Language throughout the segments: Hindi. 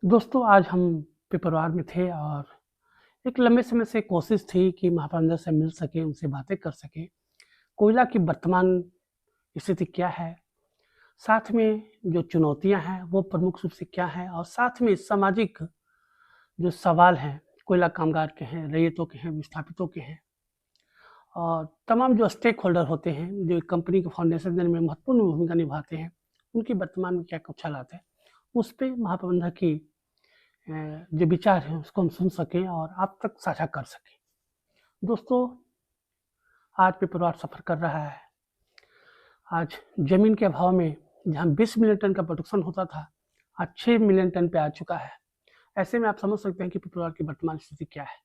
दोस्तों, आज हम पिपरवार में थे और एक लंबे समय से कोशिश थी कि महाप्रबंधक से मिल सकें, उनसे बातें कर सकें। कोयला की वर्तमान स्थिति क्या है? साथ में जो चुनौतियाँ हैं, वो प्रमुख रूप से क्या हैं? और साथ में सामाजिक जो सवाल हैं, कोयला कामगार के हैं, रैयतों के हैं, विस्थापितों के हैं और तमाम जो स्टेक होल्डर होते हैं, जो कंपनी के फाउंडेशन देने में महत्वपूर्ण भूमिका निभाते हैं, उनकी वर्तमान में क्या कुछ हालात है? उस पे महाप्रबंधक की जो विचार हैं उसको हम सुन सकें और आप तक साझा कर सकें। दोस्तों, आज पिपरवार सफ़र कर रहा है। आज ज़मीन के अभाव में जहाँ 20 मिलियन टन का प्रोडक्शन होता था, आज 6 मिलियन टन पे आ चुका है। ऐसे में आप समझ सकते हैं कि पिपरवार की वर्तमान स्थिति क्या है।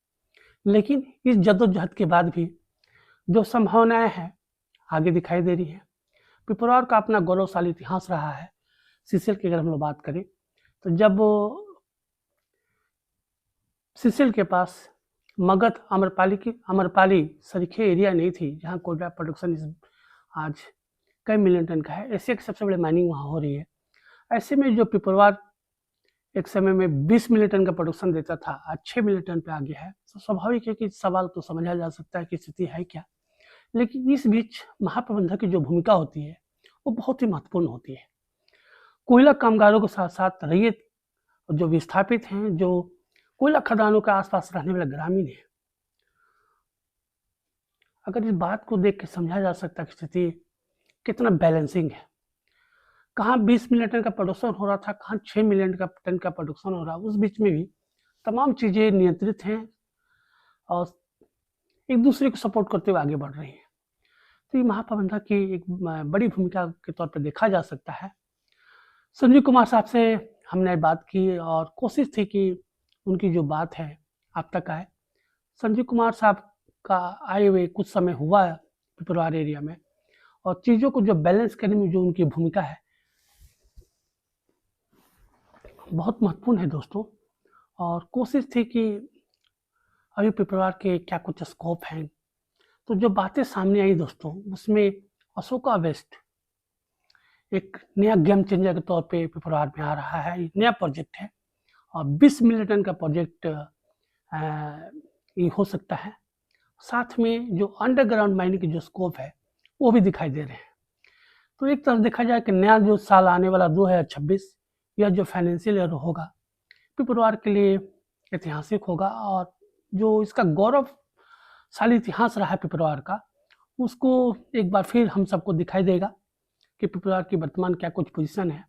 लेकिन इस जद्दोजहद के बाद भी जो संभावनाएँ हैं, आगे दिखाई दे रही हैं। पिपरवार का अपना गौरवशाली इतिहास रहा है। सीसीएल की अगर हम लोग बात करें, तो जब सीसीएल के पास मगध आम्रपाली सरीखे एरिया नहीं थी, जहाँ कोयला प्रोडक्शन आज कई मिलियन टन का है। एशिया की सबसे बड़ी माइनिंग वहाँ हो रही है। ऐसे में जो पिपरवार एक समय में 20 मिलियन टन का प्रोडक्शन देता था, आज 6 मिलियन टन पे आ गया है। तो स्वाभाविक है कि सवाल तो समझा जा सकता है कि स्थिति है क्या। लेकिन इस बीच महाप्रबंधक की जो भूमिका होती है, वो बहुत ही महत्वपूर्ण होती है। कोयला कामगारों के साथ साथ रैयत जो विस्थापित हैं, जो कोयला खदानों के आसपास रहने वाले ग्रामीण हैं, अगर इस बात को देख के समझा जा सकता है कि स्थिति कितना बैलेंसिंग है। कहाँ 20 मिलियन टन का प्रोडक्शन हो रहा था, कहाँ 6 मिलियन टन का प्रोडक्शन हो रहा है। उस बीच में भी तमाम चीज़ें नियंत्रित हैं और एक दूसरे को सपोर्ट करते हुए आगे बढ़ रही हैं। तो ये महाप्रबंधक की एक बड़ी भूमिका के तौर पे देखा जा सकता है। संजीव कुमार साहब से हमने बात की और कोशिश थी कि उनकी जो बात है आप तक आए। संजीव कुमार साहब का आए हुए कुछ समय हुआ है पिपरवार एरिया में और चीज़ों को जो बैलेंस करने में जो उनकी भूमिका है, बहुत महत्वपूर्ण है दोस्तों। और कोशिश थी कि अभी पिपरवार के क्या कुछ स्कोप हैं। तो जो बातें सामने आई दोस्तों, उसमें अशोका वेस्ट एक नया गेम चेंजर के तौर पे पिपरवार में आ रहा है। एक नया प्रोजेक्ट है और 20 मिलियन टन का प्रोजेक्ट ये हो सकता है। साथ में जो अंडरग्राउंड माइनिंग की जो स्कोप है, वो भी दिखाई दे रहे हैं। तो एक तरफ देखा जाए कि नया जो साल आने वाला 2026, यह जो फाइनेंशियल ईयर होगा, पिपरवार के लिए ऐतिहासिक होगा और जो इसका गौरवशाली इतिहास रहा है पिपरवार का, उसको एक बार फिर हम सबको दिखाई देगा कि पिपरवार की वर्तमान क्या कुछ पोजीशन है।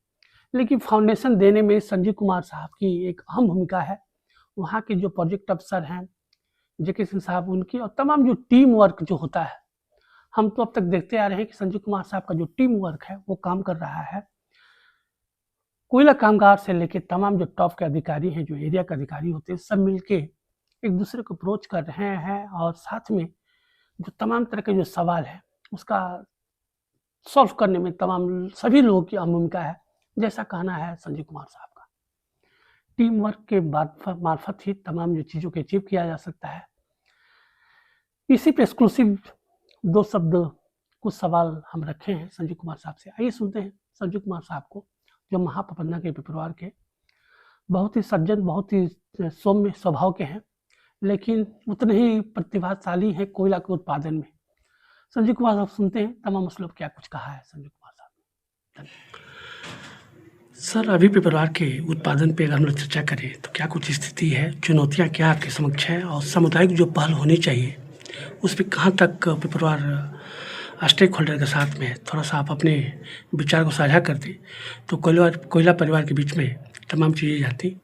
लेकिन फाउंडेशन देने में संजीव कुमार साहब की एक अहम भूमिका है। वहाँ के जो प्रोजेक्ट अफसर हैं, जेके सिंह साहब, उनकी और तमाम जो टीम वर्क जो होता है, हम तो अब तक देखते आ रहे हैं कि संजीव कुमार साहब का जो टीम वर्क है वो काम कर रहा है। कोयला कामगार से लेके तमाम जो टॉप के अधिकारी हैं, जो एरिया के अधिकारी होते हैं, सब मिलके एक दूसरे को अप्रोच कर रहे हैं और साथ में जो तमाम तरह के जो सवाल है उसका सॉल्व करने में तमाम सभी लोगों की अहम भूमिका है, जैसा कहना है संजीव कुमार साहब का। टीम वर्क के मार्फत ही तमाम जो चीज़ों को अचीव किया जा सकता है। इसी पे एक्सक्लूसिव 2 शब्द कुछ सवाल हम रखे हैं संजीव कुमार साहब से। आइए सुनते हैं संजीव कुमार साहब को, जो महाप्रबंधक के पिपरवार के बहुत ही सज्जन, बहुत ही सौम्य स्वभाव के हैं, लेकिन उतने ही प्रतिभाशाली हैं कोयला के उत्पादन में। संजीव कुमार साहब सुनते हैं तमाम मसलों पर क्या कुछ कहा है संजीव कुमार साहब ने। सर, अभी पिपरवार के उत्पादन पे अगर हम लोग चर्चा करें तो क्या कुछ स्थिति है, चुनौतियाँ क्या आपके समक्ष है और सामुदायिक जो पहल होनी चाहिए उस पे कहाँ तक पिपरवार स्टेक होल्डर के साथ में थोड़ा सा आप अपने विचार को साझा कर दें तो कोयला परिवार के बीच में तमाम चीज़ें जाती,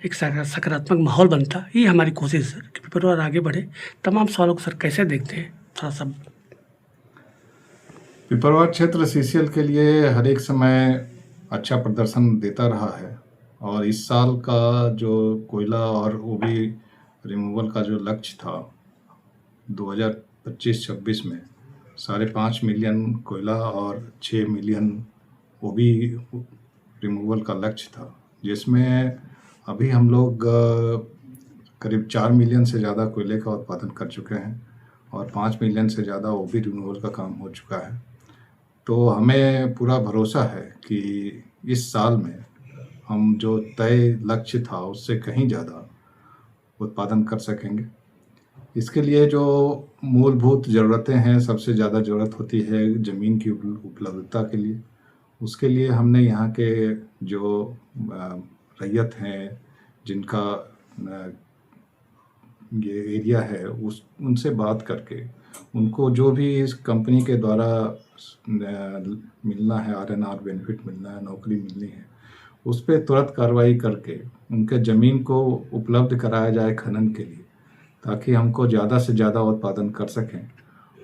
एक सकारात्मक माहौल बनता। ये हमारी कोशिश है कि पिपरवार आगे बढ़े। तमाम सवालों को सर कैसे देखते हैं, थोड़ा सा। पिपरवार क्षेत्र सीसीएल के लिए हर एक समय अच्छा प्रदर्शन देता रहा है और इस साल का जो कोयला और ओबी रिमूवल का जो लक्ष्य था 2025-26 में 5.5 मिलियन कोयला और 6 मिलियन ओबी रिमूवल का लक्ष्य था, जिसमें अभी हम लोग करीब 4 मिलियन से ज़्यादा कोयले का उत्पादन कर चुके हैं और 5 मिलियन से ज़्यादा ओबी रिमूवल का काम हो चुका है। तो हमें पूरा भरोसा है कि इस साल में हम जो तय लक्ष्य था उससे कहीं ज़्यादा उत्पादन कर सकेंगे। इसके लिए जो मूलभूत ज़रूरतें हैं, सबसे ज़्यादा ज़रूरत होती है ज़मीन की उपलब्धता के लिए। उसके लिए हमने यहाँ के जो रैयत हैं, जिनका ये एरिया है, उनसे बात करके उनको जो भी इस कंपनी के द्वारा मिलना है, आरएनआर बेनिफिट मिलना है, नौकरी मिलनी है, उस पे तुरंत कार्रवाई करके उनके ज़मीन को उपलब्ध कराया जाए खनन के लिए, ताकि हमको ज़्यादा से ज़्यादा उत्पादन कर सकें।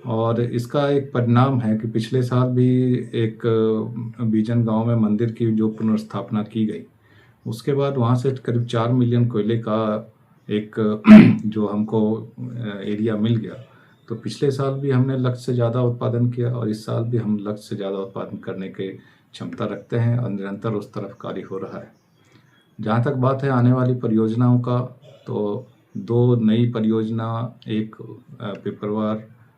और इसका एक परिणाम है कि पिछले साल भी एक बीजन गांव में मंदिर की जो पुनर्स्थापना की गई, उसके बाद वहाँ से करीब 4 मिलियन कोयले का एक जो हमको एरिया मिल गया। तो पिछले साल भी हमने लक्ष्य से ज़्यादा उत्पादन किया और इस साल भी हम लक्ष्य से ज़्यादा उत्पादन करने की क्षमता रखते हैं और निरंतर उस तरफ कार्य हो रहा है। जहाँ तक बात है आने वाली परियोजनाओं का, तो 2 नई परियोजना एक पिपरवार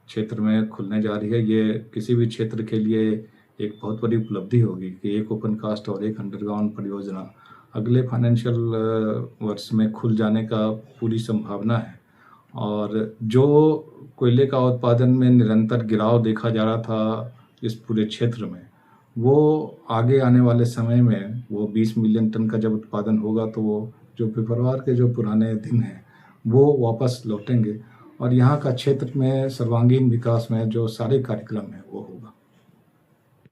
क्षेत्र में खुलने जा रही है। ये किसी भी क्षेत्र के लिए एक बहुत बड़ी उपलब्धि होगी कि एक ओपन कास्ट और एक अंडरग्राउंड परियोजना अगले फाइनेंशियल वर्ष में खुल जाने का पूरी संभावना है। और जो कोयले का उत्पादन में निरंतर गिराव देखा जा रहा था इस पूरे क्षेत्र में, वो आगे आने वाले समय में वो 20 मिलियन टन का जब उत्पादन होगा, तो वो जो पिपरवार के जो पुराने दिन हैं वो वापस लौटेंगे और यहाँ का क्षेत्र में सर्वांगीण विकास में जो सारे कार्यक्रम हैं वो होगा।